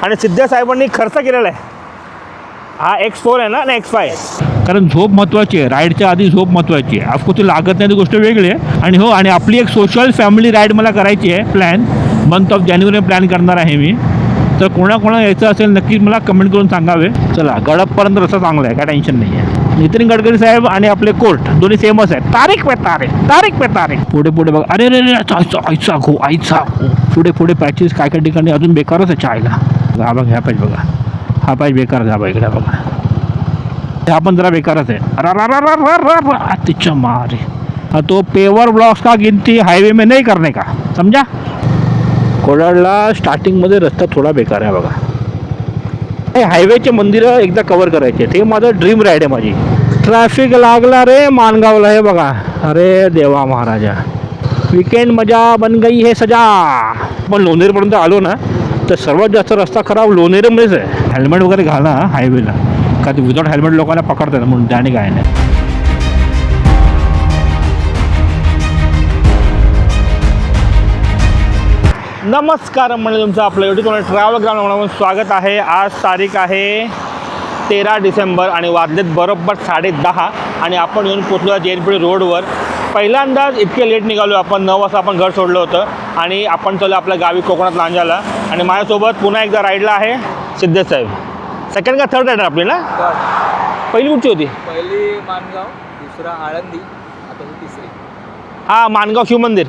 आणि सिद्धे साहेबांनी खर्च केलेला आहे. हा X4 आहे ना आणि X5. कारण झोप महत्त्वाची आहे. राईडच्या आधी झोप महत्त्वाची आहे. ऑफकोर्स ती लागत नाही ती गोष्ट वेगळी आहे. आणि हो, आणि आपली एक सोशल फॅमिली राईड मला करायची आहे. Plan month of January plan करणार आहे मी. तर कोणाकोणा यायचं असेल नक्कीच मला कमेंट करून सांगावे. चला, गडपपर्यंत रस्ता चांगला आहे, काय टेन्शन नाही आहे. नितीन गडकरी साहेब आणि आपले कोर्ट दोन्ही सेमच आहेत. तारीख पे तारीख. पुढे बघा. अरे आईचा गो. पुढे पॅचेस काय ठिकाणी अजून बेकारच आहे चायला. हा बघा, ह्या पाहिजे बघा. हा पाहिजे बेकार आहे. हा इकडे बघा. हा पण जरा बेकारच आहे. तिच्या मारे तो पेवर ब्लॉक्स का गिनती हाईवे में नहीं करने का, समझा. कोडाळला स्टार्टिंगमध्ये रस्ता थोडा बेकार आहे बघा. हे हायवेचे मंदिरं एकदा कवर करायचे. ते माझं ड्रीम राईड आहे माझी. ट्रॅफिक लागला रे मानगावला. हे बघा. अरे देवा महाराजा, वीकेंड मजा बन गई है सजा. पण लोणेरपर्यंत आलो ना तर सर्वात जास्त रस्ता खराब लोणेरमध्येच आहे. हेल्मेट वगैरे घाला हायवेला, का ते विदाउट हेल्मेट लोकांना पकडतात म्हणून त्याने काय नाही. नमस्कार म्हणजे तुमचं आपलं यूट्यूब चॅनल ट्रॅव्हल ग्राउंड म्हणून स्वागत आहे. आज तारीख आहे 13 डिसेंबर आणि वाजलेत बरोबर 10:30 आणि आपण येऊन पोचलो JNPT रोडवर. पहिल्यांदाच इतके लेट निघालो आपण. 9 वाजता आपण घर सोडलं होतं आणि आपण चलो आपल्या गावी कोकणात लांजाला. आणि माझ्यासोबत पुन्हा एकदा राईडला आहे सिद्धेश साहेब. सेकंड का थर्ड राईड आपली ना? पहिली कुठची होती? पहिली मानगाव, दुसरा आळंदी, आता ही तिसरी. हां, मानगाव शिवमंदिर.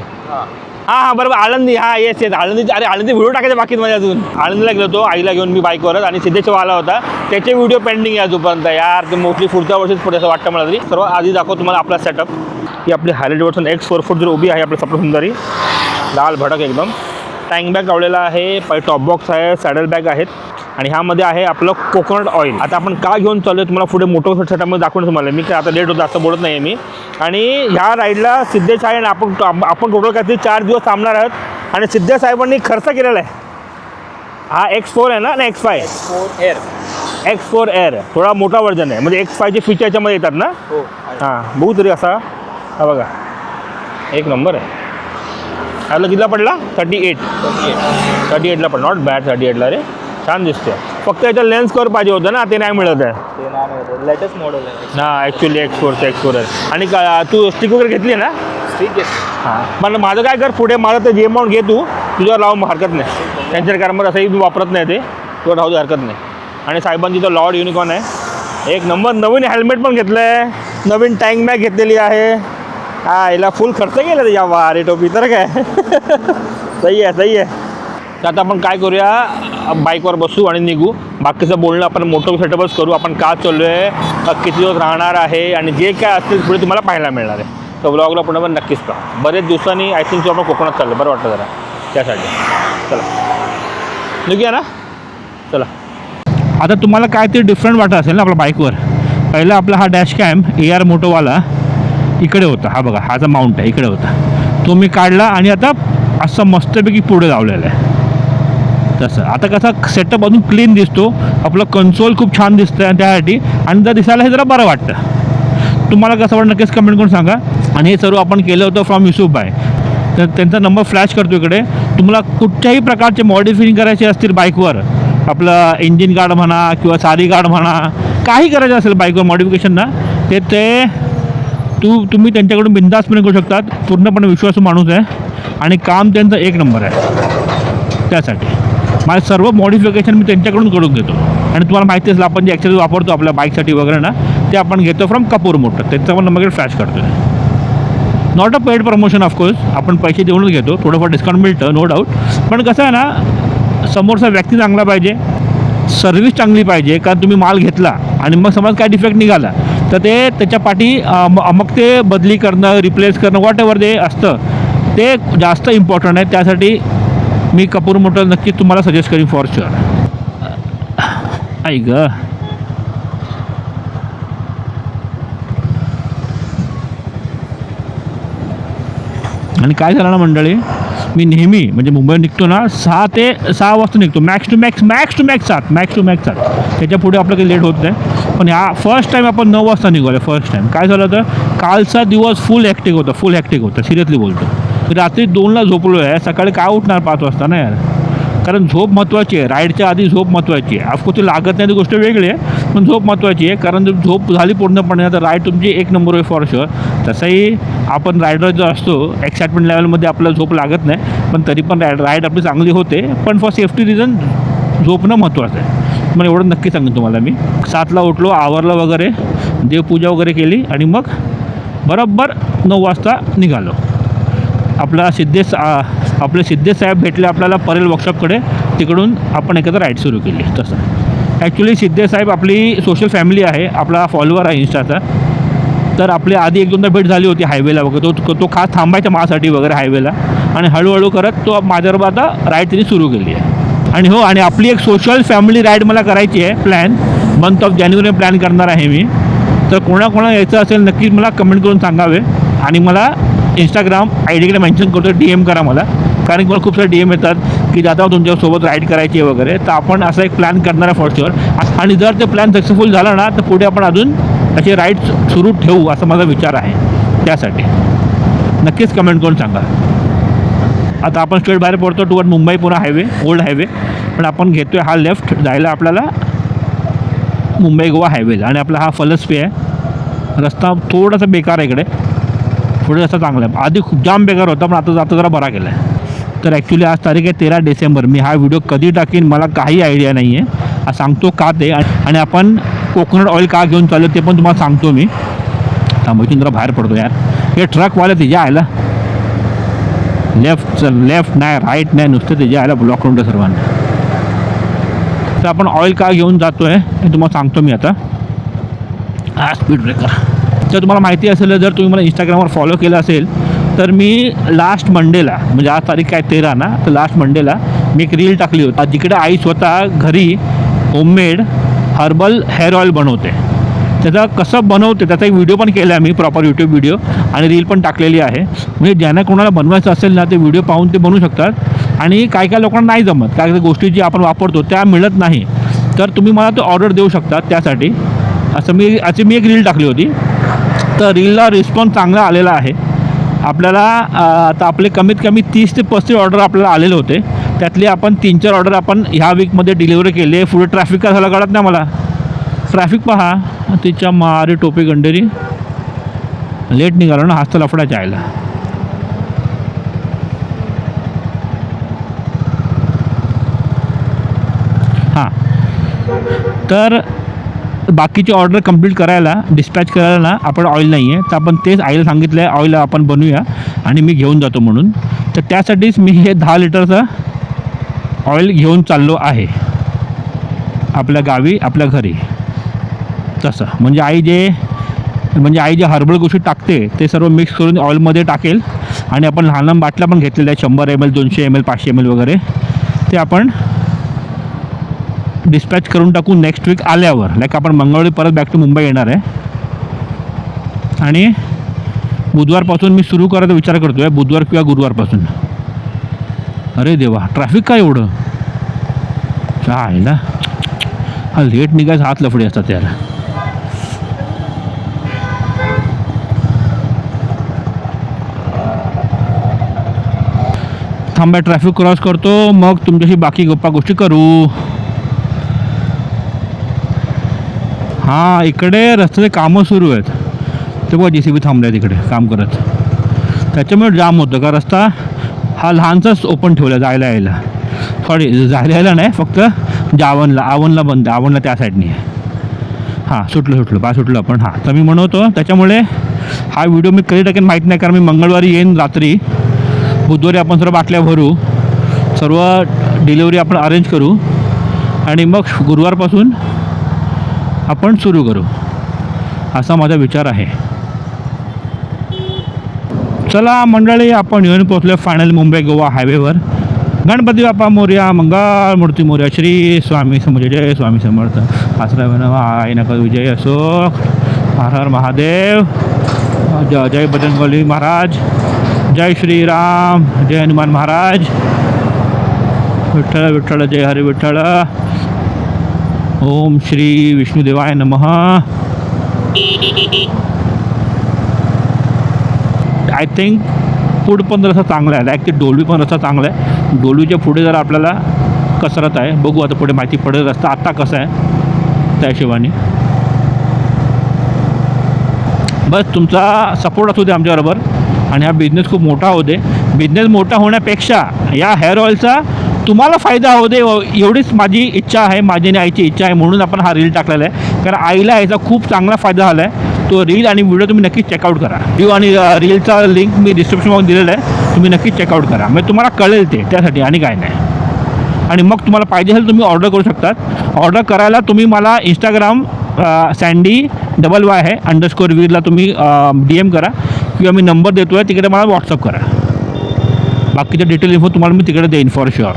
हां बरोबर, आळंदी. हां येस. आळंदी. अरे आळंदी व्हिडिओ टाकायचे बाकी माझ्या अजून. आळंदीला गेलो होतो आईला घेऊन मी बाईकवरच, आणि सिद्धेश आला होता. त्याचे व्हिडिओ पेंडिंग आहे अजूनपर्यंत यार. ते मोस्टली पुढच्या वर्षीच पुढे असं वाटतं मला तरी. सर्व आधी दाखवतो तुम्हाला आपला सेटअप. ही आपली हायलाइट वर्सन X440 उभी आहे आपल्या सप्र सुंदरी, लाल भडक एकदम. टँक बॅग लावलेला आहे, टॉप बॉक्स आहे, सॅडल बॅग आहेत, आणि ह्यामध्ये आहे आपलं कोकोनट ऑइल. आता आपण का घेऊन चाललो आहे तुम्हाला पुढे मोठं सेटअपमध्ये दाखवून तुम्हाला. मी काय आता लेट होतं असं बोलत नाही आहे मी. आणि ह्या राईडला सिद्धेश आहे आणि आपण टोटल काहीतरी 4 दिवस थांबणार आहोत. आणि सिद्धेश साहेबांनी खर्च केलेला आहे. हा X4 आहे ना आणि X5. X4 एअर थोडा मोठा वर्जन आहे, म्हणजे X5चे फीचर याच्यामध्ये येतात ना. हां, बघू तरी असा. हा बघा, एक नंबर आहे. आपला कितीला पडला? 38ला पडला. नॉट बॅड 38ला रे, छान दिसतो. फक्त याचा लेन्स कवर पाहिजे होतं ना, ते नाही मिळत आहे. ते नाही, लेटेस्ट मॉडेल आहे ना ॲक्च्युली X4 आहे. आणि तू स्टिक वगैरे घेतली ना? ठीक आहे. हां, पण माझं काय कर, पुढे माझं ते जे अमाऊंट घे तू, तुझ्यावर लावून हरकत नाही. त्यांच्या कारण असंही मी वापरत नाही, ते तुला राहू दे, हरकत नाही. आणि साहेबांची तो लॉर्ड युनिकॉर्न आहे, एक नंबर. नवीन हेल्मेट पण घेतलं आहे, नवीन टँक बॅग घेतलेली आहे. हा, याला फुल खर्च केला त्याच्या वारे टोपी तर काय. सही आहे. तर आता आपण काय करूया, बाईकवर बसू आणि निघू. बाकीचं बोलणं आपण मोठं सेटअपच करू. आपण का चाललो आहे, किती दिवस राहणार आहे, आणि जे काय असतील पुढे तुम्हाला पाहायला मिळणार आहे. तर ब्लॉगला पुन्हा पण नक्कीच पहा. बरेच दिवसांनी आय थिंक आपण कोकणात चाललो, बरं वाटतं जरा त्यासाठी. चला निघूया ना, चला. आता तुम्हाला काय ते डिफरंट वाटत असेल ना आपल्या बाईकवर. पहिला आपला हा डॅश कॅम AR मोटोवाला इकडे होता. हा बघा, हा जो माउंट आहे इकडे होता, तो मी काढला आणि आता असं मस्तपैकी पुढे लावलेला आहे. तसं आता कसा सेटअप अजून क्लीन दिसतो. आपलं कन्सोल खूप छान दिसतं आणि त्यासाठी, आणि जर दिसायला हे जरा बरं वाटतं. तुम्हाला कसं वाटतं नक्कीच कमेंट करून सांगा. आणि हे सर्व आपण केलं होतं फ्रॉम युसुफ आहे. तर त्यांचा नंबर फ्लॅश करतो इकडे. तुम्हाला कुठच्याही प्रकारचे मॉडिफाईंग करायचे असतील बाईकवर, आपलं इंजिन गार्ड म्हणा किंवा सारी गार्ड म्हणा, काही करायचं असेल बाईकवर मॉडिफिकेशन ना, ते तुम्ही त्यांच्याकडून बिनधास्तपणे करू शकतात. पूर्णपणे विश्वासू माणूस आहे आणि काम त्यांचं एक नंबर आहे. त्यासाठी माझं सर्व मॉडिफिकेशन मी त्यांच्याकडून करून घेतो. आणि तुम्हाला माहिती असेल आपण जे ॲक्सेसरीज वापरतो आपल्या बाईकसाठी वगैरे ना, ते आपण घेतो फ्रॉम कपूर मोटर. त्यांचा पण नंबर फ्लॅश करतो. Not a paid promotion of course, आपण पैसे देऊनच घेतो. थोडंफार डिस्काउंट मिळतं नो डाऊट. पण कसं आहे ना, समोरचा व्यक्ती चांगला पाहिजे, सर्व्हिस चांगली पाहिजे. कारण तुम्ही माल घेतला आणि मग समज काय डिफेक्ट निघाला तर ते त्याच्या पाठी मग ते बदली करणं, रिप्लेस करणं, वॉट एव्हर ते असतं, ते जास्त इम्पॉर्टंट आहे. त्यासाठी मी कपूर मोटर नक्कीच तुम्हाला सजेस्ट करीन फॉर शुअर. ऐक ग, आणि काय झालं ना मंडळी, मी नेहमी म्हणजे मुंबईत निघतो ना 6 ते 6 वाजता निघतो. Max to max 7. त्याच्या पुढे आपलं काही लेट होत नाही. पण ह्या फर्स्ट टाईम आपण 9 वाजता निघालो. फर्स्ट टाईम काय झालं होतं, कालचा दिवस फुल हॅक्टिक होता. सिरियसली बोलतो. रात्री 2ला झोपलो आहे, सकाळी काय उठणार 5 वाजता ना यार. कारण झोप महत्त्वाची आहे. राईडच्या आधी झोप महत्त्वाची आहे. ऑफकोर्स ती लागत नाही ती गोष्ट वेगळी आहे, पण झोप महत्त्वाची आहे. कारण जर झोप झाली पूर्णपणे तर राईड तुमची एक नंबर आहे फॉर शुअर. तसंही आपण रायडर जो असतो एक्साइटमेंट लेवलमध्ये आपल्याला झोप लागत नाही, पण तरी पण राईड आपली चांगली होते. पण फॉर सेफ्टी रिझन झोपणं महत्त्वाचं आहे. मग एवढं नक्की सांगेन तुम्हाला मी. 7ला उठलो, आवरलं वगैरे, देवपूजा वगैरे केली आणि मग बरोबर 9 वाजता निघालो. आपले सिद्धेश साहेब भेटले आपल्याला परेल वर्कशॉपकडे. तिकडून आपण एकत्र राईड सुरू केली. तसं ॲक्च्युली सिद्धेश साहेब आपली सोशल फॅमिली आहे, आपला फॉलोवर आहे इंस्टाचा. तर आपली आधी 1-2दा भेट झाली होती हायवेला वगैरे. तो खास थांबायचा माझ्यासाठी वगैरे हायवेला, आणि हळूहळू करत तो माझ्याबरोबर आता राईड त्यांनी सुरू केली आहे. आणि हो, आणि आपली एक सोशल फॅमिली राईड मला करायची आहे. Plan month of January plan करणार आहे मी. तर कोणाकोणा यायचं असेल नक्कीच मला कमेंट करून सांगावे, आणि मला इंस्टाग्राम आयडीकडे मेन्शन करतो, DM करा मला. कारण की मला खूप सारे DM येतात की दादा तुमच्यासोबत राईड करायची आहे वगैरे. तर आपण असा एक प्लॅन करणार आहे फॉर शुअर. आणि जर ते प्लॅन सक्सेसफुल झाला ना तर पुढे आपण अजून असे राईड सुरू ठेवू असा माझा विचार आहे. त्यासाठी नक्कीच कमेंट करून सांगा. आता आपण स्ट्रेट बाहेर पडतो toward Mumbai Pune highway, old highway. पण आपण घेतो आहे हा लेफ्ट जायला आपल्याला मुंबई गोवा हायवेला. आणि आपला हा फलसपे आहे. रस्ता थोडासा बेकार आहे इकडे, थोडा रस्ता चांगला आहे. आधी खूप जाम बेकार होता, पण आता जरा बरा केला आहे. तर ॲक्च्युली आज तारीख आहे 13 डिसेंबर. मी हा व्हिडिओ कधी टाकीन मला काही आयडिया नाही आहे. सांगतो का ते, आणि आपण कोकोनट ऑइल का घेऊन चाललो ते पण तुम्हाला सांगतो मी. थांबून जरा बाहेर पडतो यार. हे ट्रकवाले तिच्या आयला लेफ्ट नाही राईट नाही, नुसतं तिच्या आयला ब्लॉक करून ठेवतो सर्वांना. तर आपण ऑइल का घेऊन जातो आहे हे तुम्हाला सांगतो मी आता. हा स्पीड ब्रेकर. तर तुम्हाला माहिती असेल, जर तुम्ही मला इंस्टाग्रामवर फॉलो केलं असेल तर मी लास्ट मंडेला, म्हणजे आज तारीख काय 13 ना, तर लास्ट मंडेला मी एक रील टाकली होती. जिकडे आई स्वतः घरी होममेड हर्बल हेअर ऑइल बनवते. त्याचा कसं बनवते त्याचा एक व्हिडिओ पण केला आहे मी, प्रॉपर यूट्यूब व्हिडिओ, आणि रील पण टाकलेली आहे. म्हणजे ज्यांना कोणाला बनवायचं असेल ना ते व्हिडिओ पाहून ते बनवू शकतात. आणि काय लोकांना नाही जमत, काय गोष्टी जी आपण वापरतो त्या मिळत नाही, तर तुम्ही मला तो ऑर्डर देऊ शकता. त्यासाठी अशी मी एक रील टाकली होती. तर रीलला रिस्पॉन्स चांगला आलेला आहे. आपल्याला आता आपले कमीत कमी 30 ते 35 ऑर्डर आपल्याला आलेले होते. त्यातले आपण 3-4 ऑर्डर आपण ह्या वीकमध्ये डिलिव्हरी केली आहे. पुढे ट्रॅफिक का झाला कळत नाही मला. ट्रॅफिक पहा, तिच्या मारे टोपी गंडेरी. लेट निघालो ना, हाच तर लफडाच्या आयला. हां, तर बाकीचे ऑर्डर कंप्लीट करायला, डिस्पॅच करायला ना आपण ऑइल नाही आहे, तर आपण तेच आईला सांगितलं आहे ऑइल आपण बनवूया आणि मी घेऊन जातो म्हणून. तर त्यासाठीच मी हे 10 लिटरचं ऑइल घेऊन चाललो आहे आपल्या गावी, आपल्या घरी. तसं म्हणजे आई जे हर्बल गोष्टी टाकते ते सर्व मिक्स करून ऑइलमध्ये टाकेल. आणि आपण लहान लहान बाटल्या पण घेतलेल्या आहेत, 100 ml, 200 ml, 500 ml वगैरे. ते आपण डिस्पॅच करून टाकू नेक्स्ट वीक आल्यावर. लाईक आपण मंगळवारी परत बॅक टू मुंबई येणार आहे. आणि बुधवारपासून मी सुरू करायचा विचार करतो आहे, बुधवार किंवा गुरुवारपासून. अरे देवा, ट्रॅफिक काय एवढं आहे ना. हा लेट निघायचा हात लफडी असतात यार. थांबा, ट्रॅफिक क्रॉस करतो, मग तुमच्याशी बाकी गप्पा गोष्टी करू. हां, इकडे रस्त्याचे कामं सुरू आहेत. ते बघा JCB थांबलं आहे तिकडे काम करत. त्याच्यामुळे जाम होतं का रस्ता हा लहानसाच ओपन ठेवला जायला यायला. सॉरी, जायला यायला नाही, फक्त आवनला बंद, आवनला त्या साईडने. हां, सुटलं आपण. हां, तर मी म्हणतो त्याच्यामुळे हा व्हिडिओ मी कधी टाकेन माहीत नाही, कारण मी मंगळवारी येईन रात्री. बुधवारी आपण सर्व बाटल्या भरू, सर्व डिलिव्हरी आपण अरेंज करू, आणि मग गुरुवारपासून आपण सुरू करू असा माझा विचार आहे. चला मंडळी, आपण येऊन पोहोचलो फायनल मुंबई गोवा हायवेवर. गणपती बाप्पा मोरया, मंगल मूर्ती मोरया, श्री स्वामी समर्थ, जय स्वामी समर्थ. आश्रम आई नका विजय असो. हर हर महादेव. जय बजरंगबली महाराज, जय श्रीराम, जय हनुमान महाराज. विठ्ठल विठ्ठल, जय हरी विठ्ठल. ओम श्री विष्णुदेवाय नमः. आय थिंक पुढं पण रस्ता चांगला आहे, लाईक ते डोलवी पण रस्ता चांगला आहे. डोलवीच्या पुढे जर आपल्याला कसरत आहे. बघू आता पुढे माहिती पडेल रस्ता आत्ता कसा आहे त्या हिशोबाने. बस तुमचा सपोर्ट असू दे आमच्याबरोबर आणि हा बिझनेस खूप मोठा होऊ दे. बिझनेस मोठा होण्यापेक्षा या हेअर ऑइलचा तुम्हाला फायदा होऊ दे एवढीच माझी इच्छा आहे, माझी आणि आईची इच्छा आहे. म्हणून आपण हा रील टाकलेला आहे, कारण आईला याचा खूप चांगला फायदा झाला आहे. तो रील आणि व्हिडिओ तुम्ही नक्कीच चेकआउट करा. व्हिडिओ आणि रीलचा लिंक मी डिस्क्रिप्शनमध्ये दिलेला आहे, तुम्ही नक्कीच चेकआउट करा. म्हणजे तुम्हाला कळेल ते त्यासाठी आणि काय नाही. आणि मग तुम्हाला पाहिजे असेल तुम्ही ऑर्डर करू शकतात. ऑर्डर करायला तुम्ही मला इंस्टाग्राम SandyY आहे _वीरला तुम्ही DM करा किंवा मी नंबर देतो आहे तिकडे मला व्हॉट्सअप करा. बाकीचं डिटेल इन्फो तुम्हाला मी तिकडे देईन फॉर शुअर.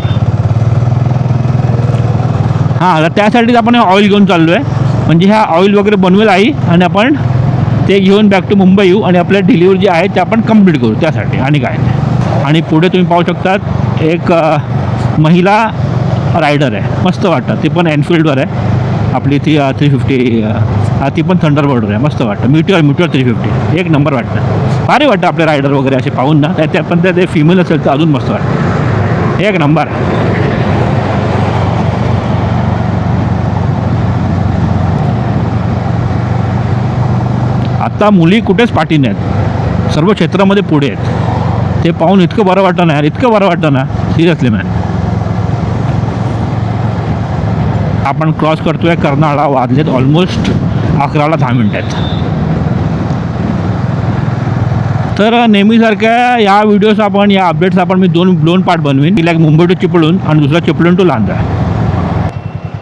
हां तर त्यासाठीच आपण ऑइल घेऊन चाललो आहे. म्हणजे ह्या ऑइल वगैरे बनवेल आई आणि आपण ते घेऊन बॅक टू मुंबई येऊ आणि आपल्या डिलिव्हरी जी आहे ते आपण कंप्लीट करू त्यासाठी आणि काय नाही. आणि पुढे तुम्ही पाहू शकतात एक महिला रायडर आहे, मस्त वाटतं. ती पण एनफिल्डवर आहे आपली, ती 350 ती पण थंडरबर्डवर आहे. मस्त वाटतं. म्युट्युअर 350 एक नंबर वाटतं. भारी वाटतं आपले रायडर वगैरे असे पाहून ना. त्या पण ते फिमेल असेल तर अजून मस्त वाटतं. एक नंबर. आत्ता मुली कुठेच पाठी नाहीत, सर्व क्षेत्रामध्ये पुढे आहेत. ते पाहून इतकं बरं वाटतं ना यार, इतकं बरं वाटतं ना सिरियसली मॅन. आपण क्रॉस करतोय कर्नाळा. वाजलेत ऑलमोस्ट 11ला 10 मिनिटात. तर नेहमीसारख्या या व्हिडिओज आपण या अपडेट्स आपण मी दोन पार्ट बनवीन. एक मुंबई टू चिपळूण आणि दुसरा चिपळूण टू लांजा.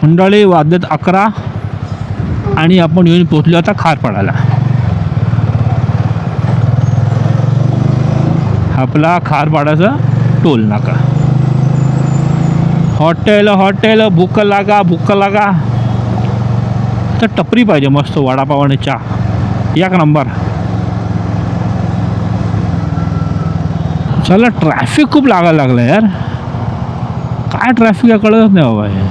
मंडळी वाजलेत 11 आणि आपण येऊन पोचलो आता खारपाडाला. आपला खारपाडाचा टोल नाका. हॉटेल भूक लागा. तर टपरी पाहिजे मस्त वडापाव आणि चहा एक नंबर. चला ट्रॅफिक खूप लागायला लागलं यार. काय ट्रॅफिक आहे कळतच नाही बाबा हे.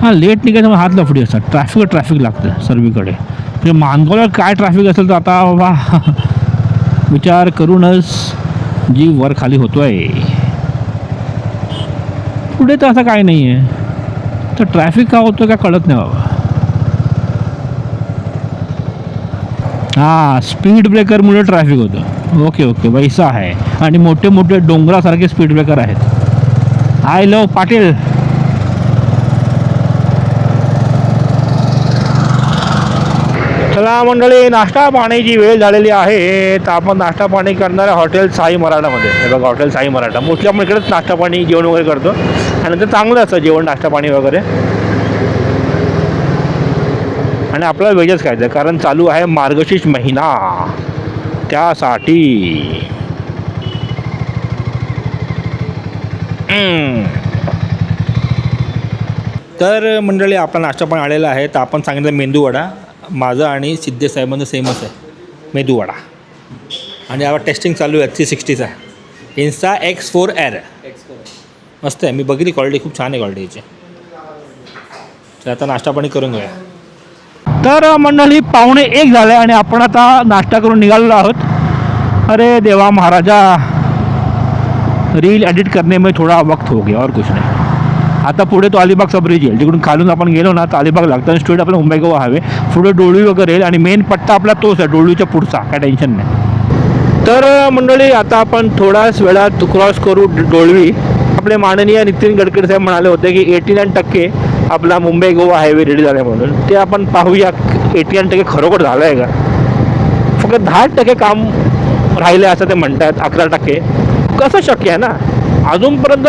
हां लेट निघायचं मग हात लफडी असतात. ट्रॅफिक लागतं सर्वीकडे. म्हणजे मानगावला काय ट्रॅफिक असेल तर आता बाबा विचार करूनच जीव वर खाली होतो आहे. पुढे तर असं काही नाही आहे, तर ट्रॅफिक का होतं का कळत नाही बाबा. हां स्पीड ब्रेकरमुळे ट्रॅफिक होतं. ओके वैसा आहे. आणि मोठे मोठे डोंगरासारखे स्पीड ब्रेकर आहेत. I love Patil. चला मंडळी नाश्ता पाण्याची वेळ झालेली आहे. तर आपण नाश्ता पाणी करणार आहे हॉटेल साई मराठामध्ये. हे बघा हॉटेल साई मराठा. मोस्टली आपण इकडेच नाश्ता पाणी जेवण वगैरे करतो आणि नंतर चांगलं असतं जेवण नाश्ता पाणी वगैरे. आणि आपल्याला व्हेजच खायचं कारण चालू आहे मार्गशीर्ष महिना त्यासाठी. तर मंडळी आपला नाश्ता पण आलेला आहे. तर आपण सांगितलं मेंदूवडा. माझं आणि सिद्धेसाहेबांचं सेमच आहे मेदूवडा. आणि यावर टेस्टिंग चालू आहे 360चा Insta X4R. मस्त आहे. मी बघितली क्वालिटी खूप छान आहे क्वालिटी याची. तर आता नाश्ता पाणी करून घेऊया. तर मंडळी 1:45 झाले आणि आपण आता नाश्ता करून निघालेलो आहोत. अरे देवा महाराजा, रील एडिट करने में थोडा वक्त हो गया और कुछ नाही. आता पुढे तो अलिबागचा ब्रिज येईल. तिकडून खालून आपण गेलो ना तर अलिबाग लागतं आणि स्ट्रेट आपला मुंबई गोवा हायवे. पुढे डोळवी वगैरे येईल आणि मेन पट्टा आपला तोच आहे डोळवीच्या पुढचा. काय टेन्शन नाही. तर मंडळी आता आपण थोड्याच वेळात क्रॉस करू डोळवी. आपले माननीय नितीन गडकरी साहेब म्हणाले होते की 89% आपला मुंबई गोवा हायवे रेडी झाला म्हणून. ते आपण पाहूया 89% खरोखर झालं आहे का. फक्त 10% काम राहिले असं ते म्हणतात. 11% कसं शक्य आहे ना. अजूनपर्यंत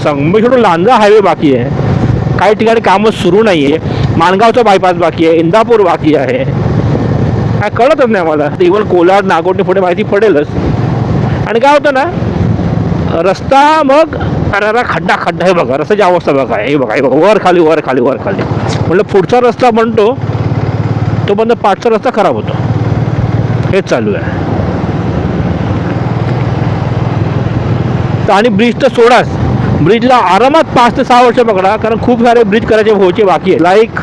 मुंबई सोडून लांजा हायवे बाकी आहे. काही ठिकाणी कामं सुरू नाही आहे. माणगावचा बायपास बाकी आहे. इंदापूर बाकी आहे. काय कळतच नाही मला. इव्हन कोलाड नागोटे पुढे माहिती पडेलच. आणि काय होतं ना रस्ता मग अरे खड्डा हे बघा रस्त्याची अवस्था बघा. हे बघा वर खाली म्हटलं पुढचा रस्ता बनतो तोपर्यंत पाठचा रस्ता खराब होतो. हेच चालू आहे. आणि ब्रिज तर सोडाच. ब्रिजला आरामात 5 ते 6 वर्ष पकडा कारण खूप सारे ब्रिज करायचे व्हायचे बाकी आहे. लाईक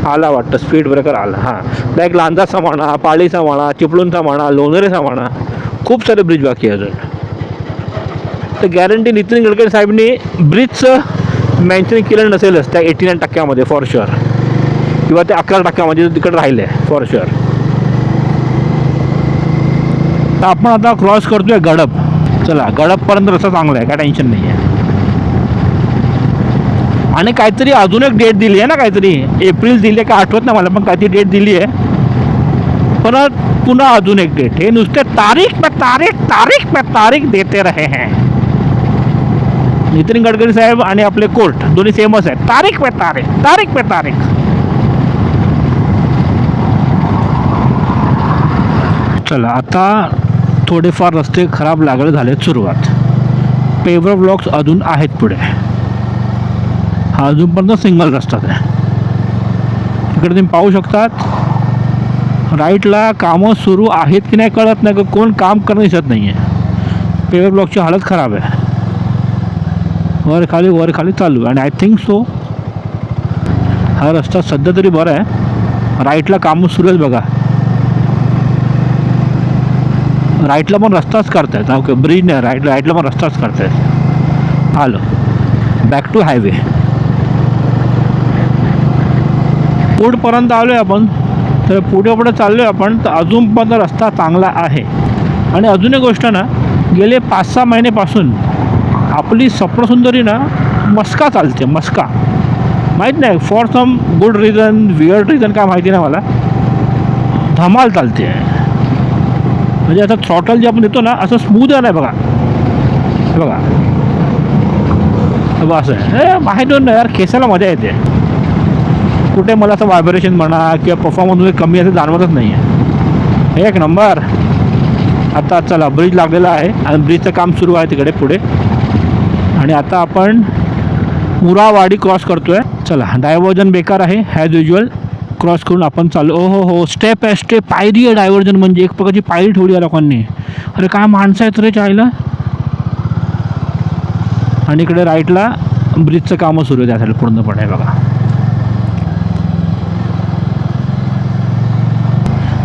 आला वाटतं स्पीड ब्रेकर आला. हां लाईक लांजाचा म्हणा, पाळीचा म्हणा, चिपळूणचा म्हणा, लोणेरेचा म्हणा, खूप सारे ब्रिज बाकी आहे अजून. तर गॅरंटी नितीन गडकरी साहेबांनी ब्रिजचं मेन्शन केलं नसेलच त्या 89% फॉर शुअर, किंवा ते 11% तिकडे राहिले फॉर शुअर. तर आपण आता क्रॉस करतोय गडप. चला, गडपपर्यंत रस्ता चांगला आहे, काय टेन्शन नाही आहे. आणि काहीतरी अजून एक डेट दिली आहे ना, काहीतरी एप्रिल दिली आहे का आठवत नाही मला, पण काहीतरी डेट दिली आहे. परत पुन्हा अजून एक डेट. हे नुसते तारीख पे तारीख देते रहे हैं. नितीन गडकरी साहेब आणि आपले कोर्ट दोन्ही सेमच आहेत. तारीख पे तारीख. चला, आता थोडेफार रस्ते खराब लागले झाले सुरुवात. पेवर ब्लॉक्स अजून आहेत पुढे. हा अजूनपर्यंत सिंगल रस्ताच आहे. इकडे तुम्ही पाहू शकतात राईटला कामं सुरू आहेत की नाही कळत नाही, कोण काम करणं दिसत नाही आहे. पेवर ब्लॉकची हालत खराब आहे. वर खाली चालू. आणि आय थिंक सो हा रस्ता सध्या तरी बरा आहे. राईटला कामं सुरू आहेत बघा. राईटला पण रस्ताच करतायत. ओके, ब्रिज नाही, राईटला पण रस्ताच करतायत. आलो बॅक टू हायवे. पुढपर्यंत आलो आहे आपण. तर पुढे चाललो आहे आपण. तर अजूनपर्यंत रस्ता चांगला आहे. आणि अजून एक गोष्ट ना, गेले 5-6 महिन्यापासून आपली सप्नसुंदरी ना मस्का चालते. मस्का माहीत नाही, for some good reason, weird reason, काय माहिती नाही मला, धमाल चालते. म्हणजे आता थ्रॉटल जे आपण देतो ना, असं स्मूथ नाही बघा. बघा असं आहे. माहीत नाही यार, केसाला मजा येते. कुठे मला असं व्हायब्रेशन म्हणा किंवा परफॉर्मन्स कमी असं जाणवतच नाही आहे. एक नंबर. आता चला, ब्रिज लागलेला आहे आणि ब्रिजचं काम सुरू आहे तिकडे पुढे. आणि आता आपण मुरावाडी क्रॉस करतोय. चला, डायव्हर्जन बेकार आहे ॲज युज्युअल. क्रॉस करून आपण चालू. हो, स्टेप आहे, स्टेप, पायरी आहे. डायव्हर्जन म्हणजे एक प्रकारची पायरी ठेवली आहे लोकांनी. अरे काय माणसं आहेत रे चायला. आणि इकडे राईटला ब्रिजचं कामं सुरू आहे त्यासाठी पूर्णपणे बघा.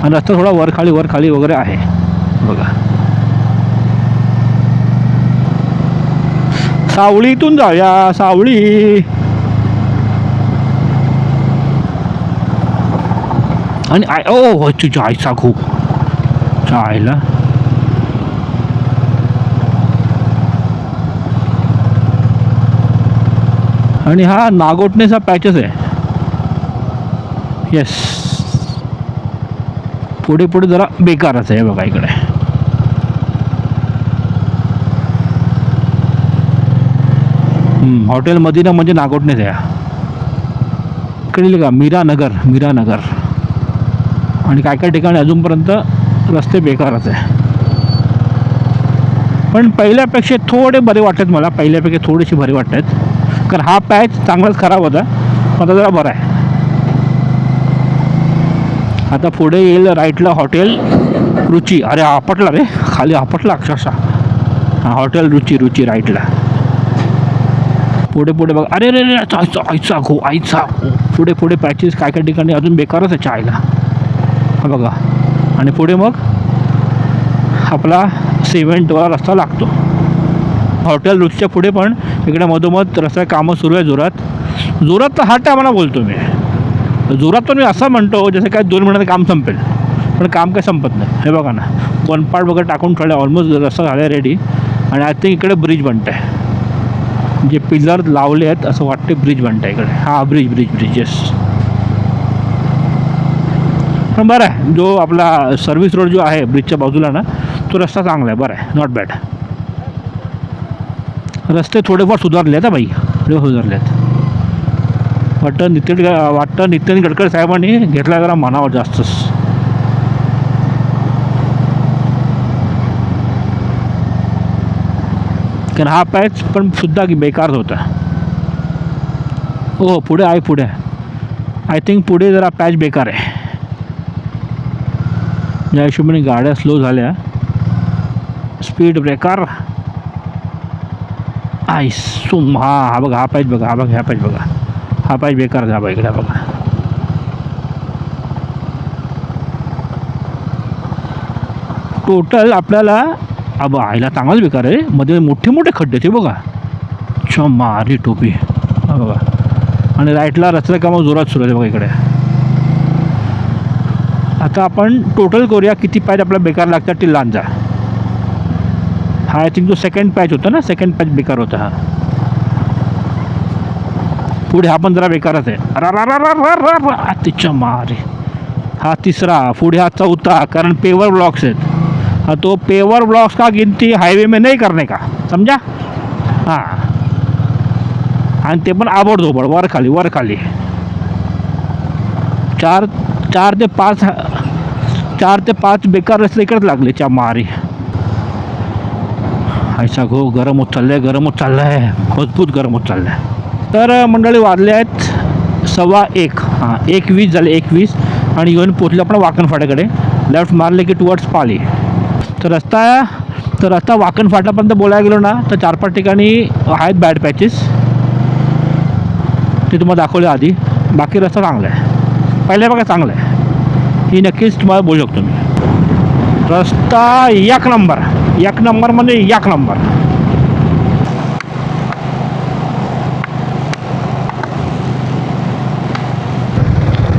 आणि रस्ता थोडा वर खाली वगैरे आहे बघा. सावळीतून जाऊया. सावळी. आणि तुझ्या आईचा खूप चायला. आणि हा नागोटणेचा पॅचेस आहे. येस, पुढे जरा बेकारच आहे बघा. इकडे हॉटेल मदिना म्हणजे नागोटणेच आहे. इकडे का मीरानगर. आणि काय ठिकाणी अजूनपर्यंत रस्ते बेकारच आहे. पण पहिल्यापेक्षा थोडे बरे वाटतात मला. पहिल्यापेक्षा थोडेसे बरे वाटतात. कारण हा पॅच चांगलाच खराब होता, आता जरा बरा आहे. आता पुढे येईल राईटला हॉटेल रुची. अरे आपटला रे, खाली आपटला अक्षरशः. हां, हॉटेल रुची राईटला. पुढे बघा. अरे रे आईचा घो. पुढे पॅचेस काय ठिकाणी अजून बेकारच आहे चायला. हा बघा. आणि पुढे मग आपला सिमेंटवाला रस्ता लागतो. हॉटेल रुचच्या पुढे पण इकडे मधोमध रस्ता कामं सुरू आहे जोरात. तर हा टायमाला बोलतो मी. जोरात पण मी असं म्हणतो जसं काय 2 महिन्यात काम संपेल, पण काम काय संपत नाही. हे बघा ना, 1 पार्ट वगैरे टाकून ठेवलं, ऑलमोस्ट रस्ता झाला आहे रेडी. आणि आय थिंक इकडे ब्रिज बनत आहे. जे पिलर लावले आहेत असं वाटते ब्रिज बनत आहे इकडे. हा ब्रिज येस. पण बरं आहे, जो आपला सर्व्हिस रोड जो आहे ब्रिजच्या बाजूला ना, तो रस्ता चांगला आहे, बरं आहे, नॉट बॅड. रस्ते थोडेफार सुधारले आहेत बाई, सुधारले आहेत. वाटतं नितीन गडकरी साहेबांनी घेतला जरा मनावर जास्तच. कारण हा पॅच पण सुद्धा बेकार होता. हो, पुढे आय थिंक पुढे जरा पॅच बेकार आहे. या हिशोबाने गाड्या स्लो झाल्या. स्पीड ब्रेकर हा बघा, हा पॅच बघा, ह्या पॅच बघा, हा पॅच बेकार झाला इकडे बघा. टोटल आपल्याला अब आईला चांगलाच बेकार आहे. मध्ये मोठे मोठे खड्डे ते बघा. मारी टोपी हा बघा. आणि राईटला रस्त्याचं कामं जोरात सुरू आहे बघा इकडे. आता आपण टोटल करूया किती पॅच आपल्याला बेकार लागतात ते लांजा. हा आय थिंक जो सेकंड पॅच होता ना, सेकंड पॅच बेकार होता. हा पुढे हा पण जरा बेकारच आहे. तिच्या मारे. हा तिसरा. पुढे हा चौथा. कारण पेवर ब्लॉक्स आहेत. तो पेवर ब्लॉक्स का गिनती हाईवे में नहीं करने का, समझा. हां. आणि ते पण आबडधोबड वर खाली. 4 ते 5 बेकार रस्ते इकडेच लागले. च्या मारी. ऐसा गो गरम होत चाललंय. मजबूत गरम होत चाललंय. तर मंडळी वाजले आहेत 1:15. हां 1:20 झाले. 1:20 आणि येऊन पोचले आपण वाकण फाट्याकडे. लेफ्ट मारले की टुवर्ड्स पाली. तर रस्ता वाकण फाट्यापर्यंत बोलायला गेलो ना तर 4-5 ठिकाणी आहेत बॅड पॅचेस. ते तुम्हाला दाखवले आधी. बाकी रस्ता चांगला आहे. पहिल्या बघा चांगला आहे. ही नक्कीच तुम्हाला बोलू शकतो मी. रस्ता एक नंबर म्हणजे एक नंबर.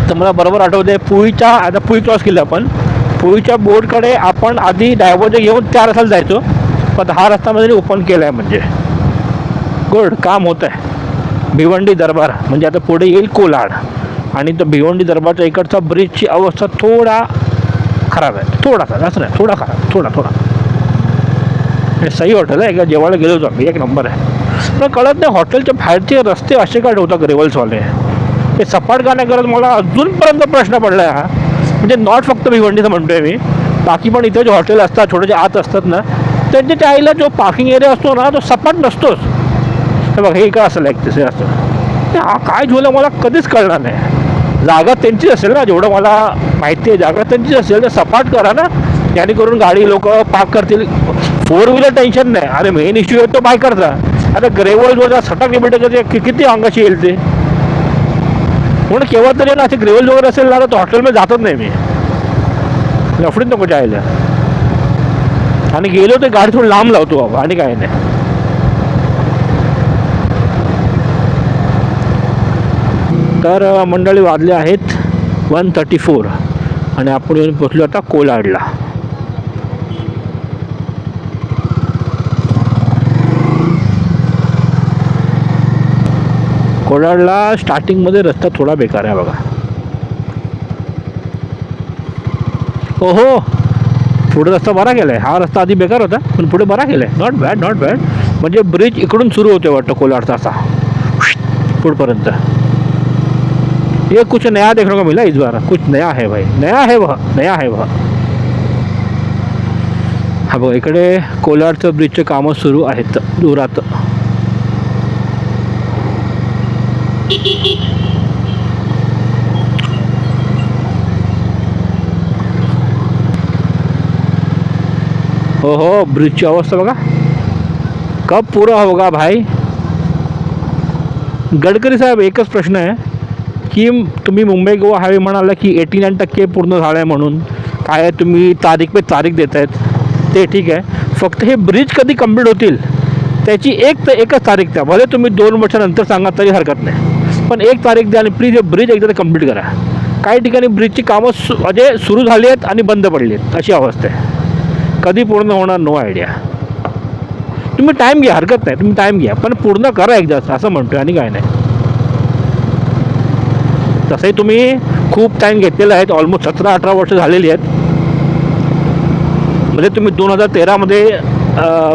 तर मला बरोबर आठवते पुईच्या, आता पुई क्रॉस केलं आपण. पुईच्या बोर्डकडे आपण आधी डायव्हर्ज घेऊन त्या रस्त्याला जायचो. पण हा रस्त्यामध्ये ओपन केला आहे म्हणजे गुड काम होतं आहे. भिवंडी दरबार म्हणजे आता पुढे येईल कोलाड. आणि तो भिवंडी दरबारच्या इकडचा ब्रिजची अवस्था थोडा खराब आहे. थोडासा असं नाही, थोडा खराब. थोडा हे सही हॉटेल आहे का. जेवायला गेलो होतो आम्ही. एक नंबर आहे. पण कळत नाही हॉटेलच्या बाहेरचे रस्ते असे काय ठेवतात ग्रेव्हल्सवाले. ते सपाट का नाही करत मला अजूनपर्यंत प्रश्न पडला आहे हा. म्हणजे नॉट फक्त भिवंडीचं म्हणतो आहे मी. बाकी पण इथे जे हॉटेल असतात छोटे आत असतात ना त्यांच्या त्या आईला जो पार्किंग एरिया असतो ना तो सपाट नसतोच. हे बघ हे काय असं तसे असतं. हा काय झालं मला कधीच कळणार नाही. जागा त्यांचीच असेल ना, जेवढं मला माहिती आहे जागा त्यांचीच असेल तर सपाट करा ना. याने करून गाडी लोक पार्क करतील. 4 व्हीलर टेन्शन नाही. अरे मेन इश्यू आहे तो बायकरचा. आता ग्रेव्हल सटक लिमिटेड किती अंगाशी येईल ते. म्हणून केव्हा तरी ना असे ग्रेव्हल वगैरे असेल ना तर हॉटेलमध्ये जातच नाही मी. लफडीत नको जायला. आणि गेलो तर गाडी थोडी लांब लावतो बाबा आणि काय नाही. तर मंडळी वाजले आहेत 1:34 आणि आपण येऊन पोचलो आता कोलाडला. कोलाडला स्टार्टिंगमध्ये रस्ता थोडा बेकार आहे बघा. ओहो पुढे रस्ता बरा गेला आहे. हा रस्ता आधी बेकार होता पण पुढे बरा गेला आहे. Not bad. म्हणजे ब्रिज इकडून सुरू होते वाटतं कोलाडचा असा पुढपर्यंत. ये कुछ नया देखने को मिला इस बार. कुछ नया है भाई. नया है वह. हा बघा इकडे कोलाडचं ब्रिजचे कामं सुरू आहेत जोरात. हो ब्रिजची अवस्था बघा. कब पूरा होगा भाई. गडकरी साहेब एकच प्रश्न आहे की तुम्ही मुंबई गोवा हायवे म्हणाला की 89% पूर्ण झालं आहे म्हणून. काय तुम्ही तारीख पे तारीख देत आहेत ते ठीक आहे. फक्त हे ब्रिज कधी कंप्लीट होतील त्याची एकच तारीख द्या. भले तुम्ही 2 वर्षानंतर सांगा तरी हरकत नाही. पण 1 तारीख द्या आणि प्लीज हे ब्रिज एकदा कंप्लीट करा. काही ठिकाणी ब्रिजची कामं म्हणजे सुरू झाली आहेत आणि बंद पडली आहेत अशी अवस्था आहे. कधी पूर्ण होणार नो आयडिया. तुम्ही टाईम घ्या हरकत नाही. तुम्ही टाईम घ्या पण पूर्ण करा एकदाच असं म्हणतो आणि काय नाही. तसंही तुम्ही खूप टाईम घेतलेला आहे. ऑलमोस्ट 17-18 वर्ष झालेली आहेत. म्हणजे तुम्ही 2013मध्ये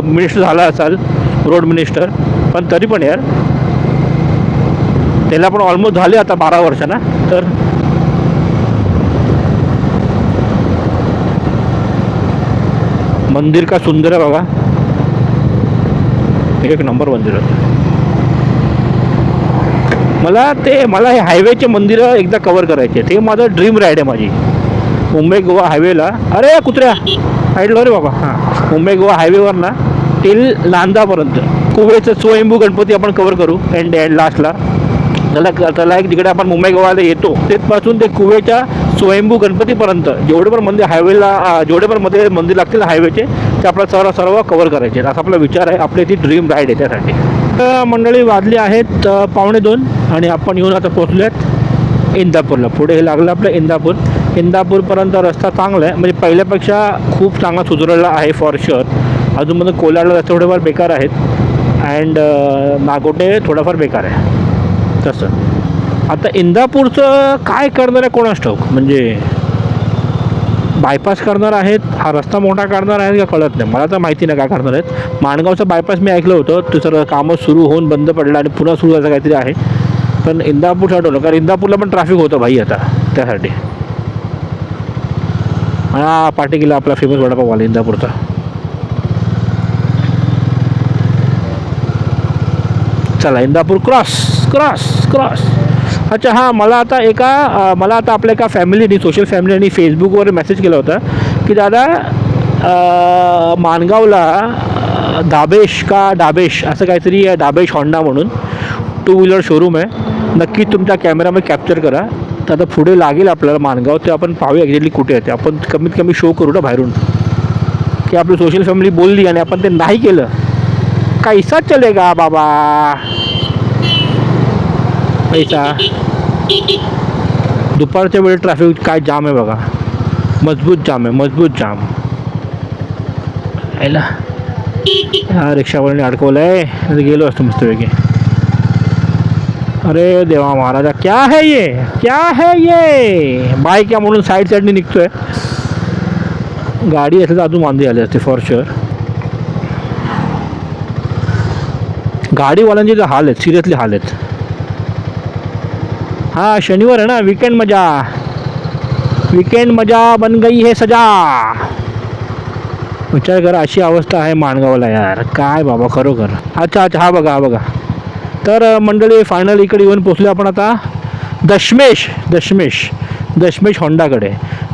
मिनिस्टर झाला असाल रोड मिनिस्टर. पण तरी पण यार त्याला पण ऑलमोस्ट झाले आता 12 वर्ष ना. तर मंदिर का सुंदर आहे बघा. एक नंबर मंदिर आहे. मला हे हायवेचे मंदिरं एकदा कवर करायचे. ते माझं ड्रीम राईड आहे माझी. मुंबई गोवा हायवेला. अरे कुत्र्या साईडला रे बाबा. हां मुंबई गोवा हायवेवर ना टिल लांजापर्यंत कुवेचं स्वयंभू गणपती आपण कवर करू एंड लास्टला. त्याला एक तिकडे आपण मुंबई गोवाला येतो तेथपासून ते कुवेच्या स्वयंभू गणपतीपर्यंत जेवढे पण मंदिर हायवेला जेवढे पण मध्ये मंदिर लागतील हायवेचे ते आपल्याला सर्व कव्हर करायचे असा आपला विचार आहे. आपली ती ड्रीम राईड आहे त्यासाठी. तर मंडळी वाजली आहेत 1:45 आणि आपण येऊन आता पोचलोत इंदापूरला. पुढे हे लागलं आपलं इंदापूर. इंदापूरपर्यंत रस्ता चांगला आहे, म्हणजे पहिल्यापेक्षा खूप चांगला सुधारलेला आहे फॉर शुअर. अजूनमध्ये कोलाडला रस्ते थोडेफार बेकार आहेत अँड नागोटे थोडाफार बेकार आहे तसं. आता इंदापूरचं काय करणार आहे कोणास ठाऊक, म्हणजे बायपास करणार आहेत, हा रस्ता मोठा करणार आहेत का कळत नाही मला. तर माहिती नाही काय करणार आहेत. माणगावचं बायपास मी ऐकलं होतं ते सर कामं सुरू होऊन बंद पडलं आणि पुन्हा सुरू व्हायचं काहीतरी आहे. पण इंदापूर आठवलं कारण इंदापूरला पण ट्रॅफिक होतं भाई आता त्यासाठी. हा पाठी गेला आपला फेमस वडापाववाला इंदापूरचा. चला इंदापूर क्रॉस क्रॉस क्रॉस. अच्छा हां, मला आता आपल्या एका फॅमिलीने सोशल फॅमिलीने फेसबुकवर मेसेज केला होता की दादा माणगावला डाबेश असं काहीतरी आहे, डाबेश होंडा म्हणून 2 व्हीलर शोरूम आहे. नक्की तुमच्या कॅमेरामध्ये कॅप्चर करा. तर आता पुढे लागेल आपल्याला माणगाव, ते आपण पाहूया एक्झॅक्टली कुठे आहे ते. आपण कमीत कमी शो करू ना बाहेरून की आपली सोशल फॅमिली बोलली आणि आपण ते नाही केलं कैसा चलेगा बाबा पैसा. दुपारच्या वेळेत ट्रॅफिक काय जाम आहे बघा, मजबूत जाम यायला. हा रिक्षावाल्याने अडकवलं आहे, गेलो असतो मस्तपैकी. अरे देवा महाराजा क्या है ये बाईक या म्हणून साईडने निघतोय. गाडी असेल तर अजून वांदे आले असते फॉर शुअर. गाडीवाल्यांचे तर हाल आहेत, सिरियसली हाल आहेत. हाँ शनिवार है ना, वीकेंड मजा बन गई है सजा. विचार करा अशी अवस्था आहे माणगावला यार, काय बाबा खरोखर. अच्छा हा बघा. तर मंडळी फायनल इकडे येऊन पोचले आपण आता दशमेश होंडाकडे.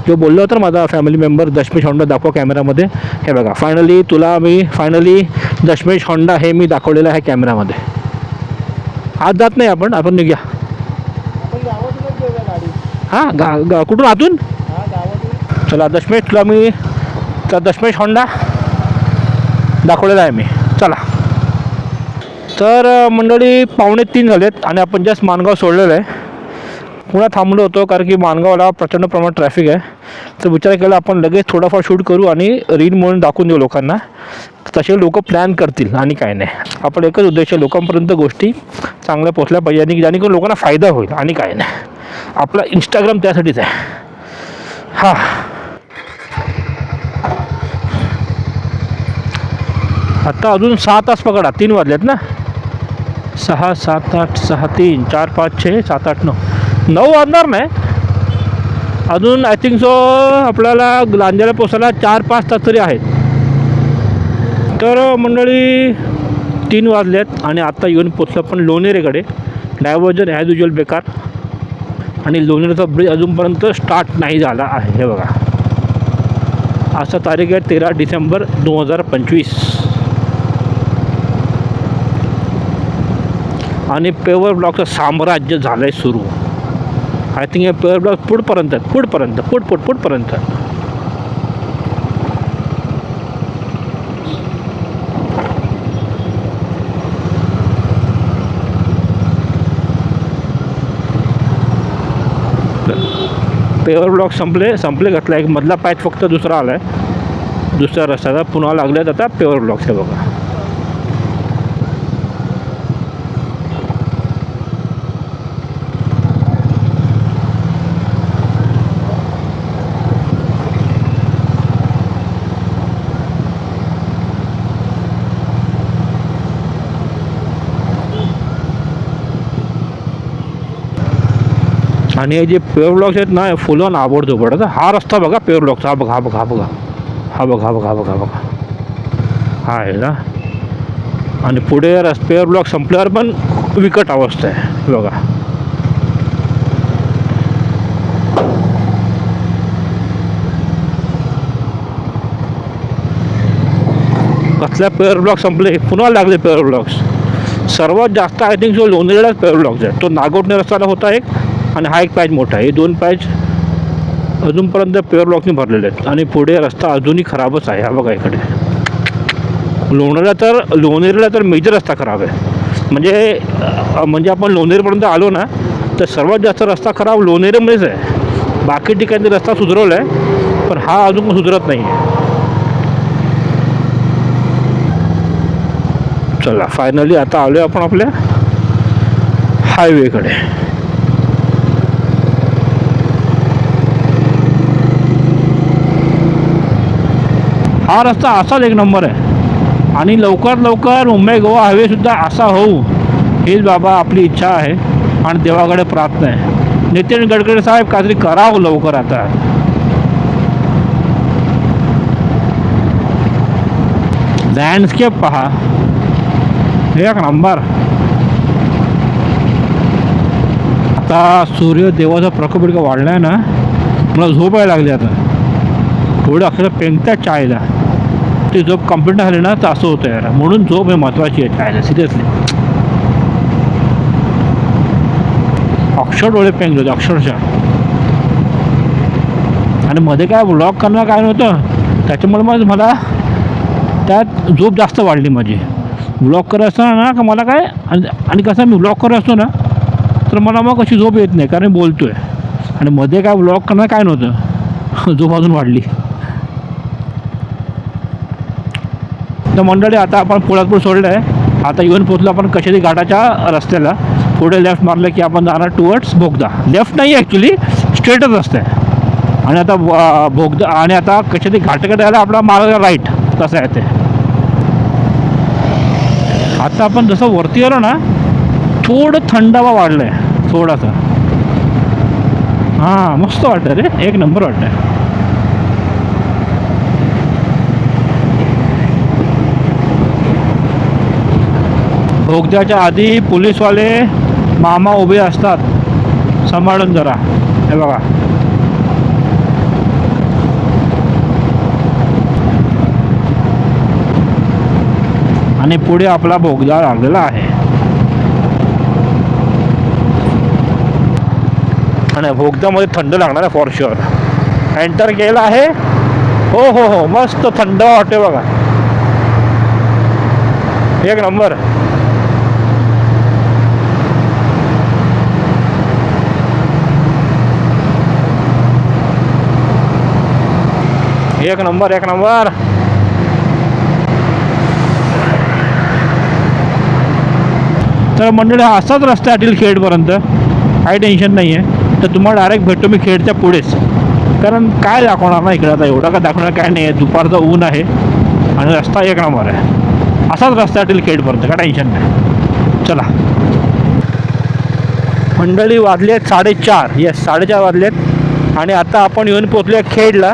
जो बोललो होता माझा फॅमिली मेंबर दशमेश होंडा दाखवा कॅमेरामध्ये. हे बघा फायनली दशमेश होंडा हे मी दाखवलेलं आहे कॅमेरामध्ये. आज जात नाही आपण निघूया. हां कुठून आतून. चला दशमेशला मी दशमेश होंडा दाखवलेला आहे मी. चला तर मंडळी 2:45 झालेत आणि आपण जस्ट माणगाव सोडलेलं आहे. पुन्हा थांबलो होतो कारण की माणगावला प्रचंड प्रमाणात ट्रॅफिक आहे. तर विचार केला आपण लगेच थोडाफार शूट करू आणि रील म्हणून दाखवून देऊ लोकांना. तसे लोक प्लॅन करतील आणि काय नाही. आपण एकच उद्देश आहे, लोकांपर्यंत गोष्टी चांगल्या पोचल्या पाहिजे आणि जेणेकरून लोकांना फायदा होईल आणि काय नाही. आपला इंस्टाग्राम त्यासाठीच आहे. हां आता अजून 6 तास पकडा, 3 वाजलेत ना. 6, 7, 8, 6, 3, 4, 5, 6, 7, 8, 9 वाजणार नाही अजून. आय थिंक सो आपल्याला लांजाला पोचायला 4-5 तास तरी आहेत. तर मंडळी 3 वाजलेत आणि आत्ता येऊन पोचलं पण लोणेरेकडे. डायव्हर्जन ॲज युजल बेकार आणि लोणेरेचा ब्रिज अजूनपर्यंत स्टार्ट नाही झाला आहे. हे बघा आजचा तारीख आहे 13 डिसेंबर 2025 आणि पेवर ब्लॉकचं साम्राज्य झालं आहे सुरू. आय थिंक हे पेवर ब्लॉक पुढपर्यंत पेवर ब्लॉक संपले घातला. एक मधला पॅच फक्त दुसरा आला आहे, दुसऱ्या रस्त्याचा. पुन्हा लागल्यात आता पेवर ब्लॉक्स. हे बघा आणि हे जे पेवर ब्लॉक्स आहेत ना फुल ऑन आवडतो पडत. हा रस्ता बघा पेवर ब्लॉकचा. हा बघा हा आहे ना. आणि पुढे पेवर ब्लॉक संपल्यावर पण विकट अवस्था आहे बघा. कसल्या पेवर ब्लॉक संपले, पुन्हा लागले पेवर ब्लॉक्स. सर्वात जास्त आय थिंक सो लोणेरेलाच पेवर ब्लॉक्स आहे. तो नागोठणे रस्त्याला होता एक आणि हा एक पॅच मोठा आहे. हे 2 पॅच अजूनपर्यंत प्युअर ब्लॉकने भरलेले आहेत आणि पुढे रस्ता अजूनही खराबच आहे. हा बघा इकडे लोणेरेला तर मेजर रस्ता खराब आहे. म्हणजे आपण लोणेरेपर्यंत आलो ना तर सर्वात जास्त रस्ता खराब लोणेरेमध्येच आहे. बाकी ठिकाणी रस्ता सुधारवला आहे पण हा अजून पण सुधारत नाही आहे. चला फायनली आता आलो आपण आपल्या हायवेकडे. हा रस्ता असाच एक नंबर आहे आणि लवकरात लवकर मुंबई गोवा हायवेसुद्धा असा होऊ हीच बाबा आपली इच्छा आहे आणि देवाकडे प्रार्थना आहे. नितीन गडकरी साहेब काहीतरी करावं लवकर आता. लँडस्केप पहा एक नंबर. आता सूर्यदेवाचा प्रकोप इतका वाढला आहे ना मला झोप यायला लागली आता. थोडं अक्षरशः पेंगतात चायला. ती झोप कंप्लीट झाली ना तर असं होतं यार. म्हणून झोप हे महत्त्वाची आहे चायला सिरियसली. अक्षर डोळे पेंगले होते अक्षरशः. आणि मध्ये काय व्लॉग करणार काय नव्हतं त्याच्यामुळे मला त्यात झोप जास्त वाढली माझी. व्लॉग करत असताना ना का मला काय आणि कसं मी व्लॉग करत असतो ना तर मला मग अशी झोप येत नाही कारण बोलतो आहे. आणि मध्ये काय व्लॉग करणार काय नव्हतं झोप अजून वाढली. तर मंडळी आता आपण पोलादपूर सोडलं आहे. आता इव्हन पोचलो आपण कशेरी घाटाच्या रस्त्याला. पुढे लेफ्ट मारलं की आपण जाणार टुवर्ड्स बोगदा. लेफ्ट नाही ॲक्च्युली स्ट्रेटच रस्ता आहे. आणि आता बोगदा आणि आता कशेरी घाटाकडे यायला आपला मार्ग राईट तसं आहे ते. आता आपण जसं वरती आलो ना थोडं थंडावा वाढलं आहे थोडासा. हां मस्त वाटतं रे एक नंबर वाटतं आहे. बोगद्याच्या आधी पोलीसवाले मामा उभे असतात सांभाळून जरा. हे बघा आणि पुढे आपला बोगदा लागलेला आहे. आणि बोगद्यामध्ये थंड लागणार आहे फॉर शुअर. एंटर केला आहे. हो हो हो मस्त थंड वाटते बघा एक नंबर. एक नंबर एक नंबर. तर मंडळी हा असाच रस्ता आहे खेडपर्यंत. काही टेन्शन नाही आहे. तर तुम्हाला डायरेक्ट भेटतो मी खेडच्या पुढेच. कारण काय दाखवणार ना इकडे आता एवढं काय दाखवणार काय नाही आहे. दुपारचं ऊन आहे आणि रस्ता एक नंबर आहे. असाच रस्ता आहे खेडपर्यंत काय टेन्शन नाही. चला मंडळी वाजले आहेत 4:30. येस 4:30 वाजले आहेत. आणि आता आपण येऊन पोचलो आहे खेडला.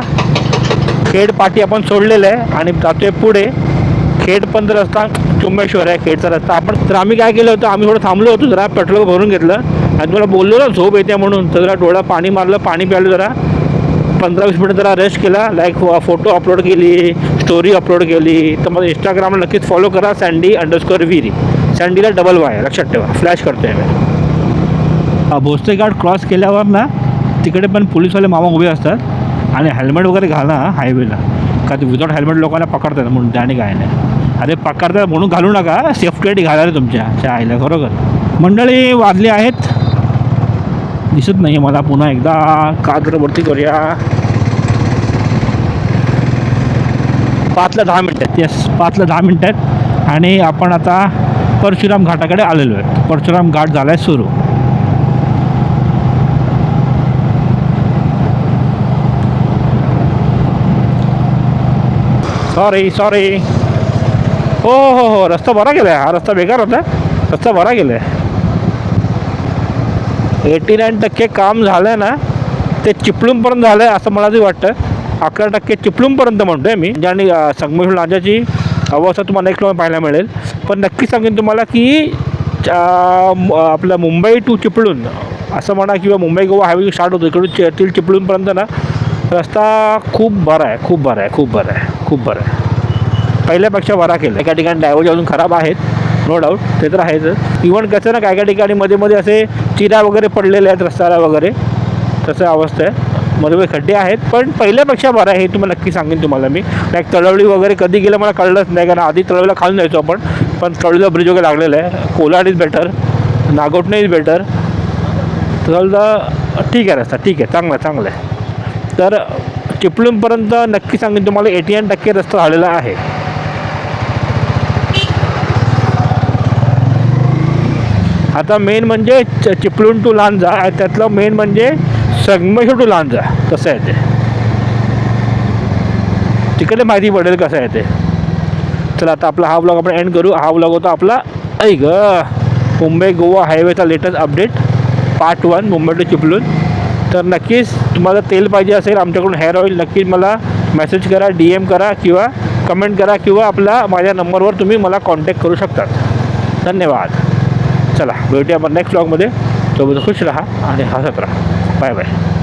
खेड पाठी आपण सोडलेलं आहे आणि जातोय पुढे. खेडपर्यंत रस्ता चुंबेश्वर आहे खेडचा रस्ता. आपण तर आम्ही काय केलं होतं आम्ही थोडं थांबलो होतो जरा पेट्रोल भरून घेतलं आणि तुम्हाला बोललो ना झोप येते म्हणून. तर जरा डोळा पाणी मारलं पाणी प्यायलं जरा 15-20 मिनिट जरा रेस्ट केला. लाईक फोटो अपलोड केली स्टोरी अपलोड केली. तर मला इंस्टाग्रामला नक्कीच फॉलो करा sandy_viry. सँडीला डबल वाय लक्षात ठेवा. फ्लॅश करतो आहे मी. भोसले घाट क्रॉस केल्यावर ना तिकडे पण पोलीसवाले मामा उभे असतात. आणि हेल्मेट वगैरे घाला हायवेला. का ते विदाउट हेल्मेट लोकांना पकडतात म्हणून त्याने काय नाही. अरे पकडतात म्हणून घालू नका. सेफ्टी घाला रे तुमच्या आईला खरोखर. मंडळी वाजले आहेत दिसत नाही मला. पुन्हा एकदा कात्रवरती करूया. 5ला 10 मिनटं आहेत. येस 5ला 10 मिनटं आहेत. आणि आपण आता परशुराम घाटाकडे आलेलो आहे. परशुराम घाट झाला आहे सुरू. सॉरी हो हो हो रस्ता बरा गेला आहे. हा रस्ता बेकार होता. रस्ता बरा गेला आहे. 89% काम झालं आहे ना ते चिपळूणपर्यंत झालं आहे असं मला तरी वाटतं. 11% चिपळूणपर्यंत म्हणतो आहे मी. आणि संगमेश्वर लांजाची अवस्था तुम्हाला नेक्स्ट पाहायला मिळेल. पण नक्की सांगेन तुम्हाला की आपलं मुंबई टू चिपळूण असं म्हणा किंवा मुंबई गोवा हायवे स्टार्ट होतो इकडून चिपळूणपर्यंत ना रस्ता खूप बरा आहे. खूप बरा आहे. खूप बरा आहे. खूप बरं आहे. पहिल्यापेक्षा बरा केलं. एका ठिकाणी ड्रायव्हर अजून खराब आहेत नो डाऊट ते तर आहेच. इव्हन कसं ना काय काय ठिकाणी मध्ये मध्ये असे चिरा वगैरे पडलेले आहेत रस्त्याला वगैरे तसं अवस्था आहे. मध्ये खड्डे आहेत, पण पहिल्यापेक्षा बरं आहे हे तुम्हाला नक्की सांगेन तुम्हाला मी. लाईक तळवली वगैरे कधी गेलं मला कळलंच नाही, कारण आधी तळवलीला खाऊन जायचो आपण, पण तळवलीला ब्रिज वगैरे लागलेला आहे. Kolad is better, Nagothane is better. तळवलीला ठीक आहे रस्ता, ठीक आहे, चांगला आहे. तर चिपळूणपर्यंत नक्की सांगेन तुम्हाला 89% रस्ता झालेला आहे. आता मेन म्हणजे चिपळूण टू लांजा, त्यातलं मेन म्हणजे संगमेश्वर टू लांजा कसं आहे ते तिकडे माहिती पडेल कसं आहे ते. चला आता आपला हा व्लॉग आपण एंड करू. हा व्लॉग होता आपला मुंबई गोवा हायवेचा latest update part 1 Mumbai to Chiplun. तर नक्कीच तुम्हाला तेल पाहिजे असेल आमच्याकडून हेअर ऑइल, नक्कीच मला मेसेज करा, DM करा किंवा कमेंट करा किंवा माझ्या नंबरवर तुम्ही मला कॉन्टॅक्ट करू शकतात. धन्यवाद. चला भेटूया आपण नेक्स्ट व्लॉगमध्ये. सोबत खुश राहा आणि हसत राहा. Bye bye.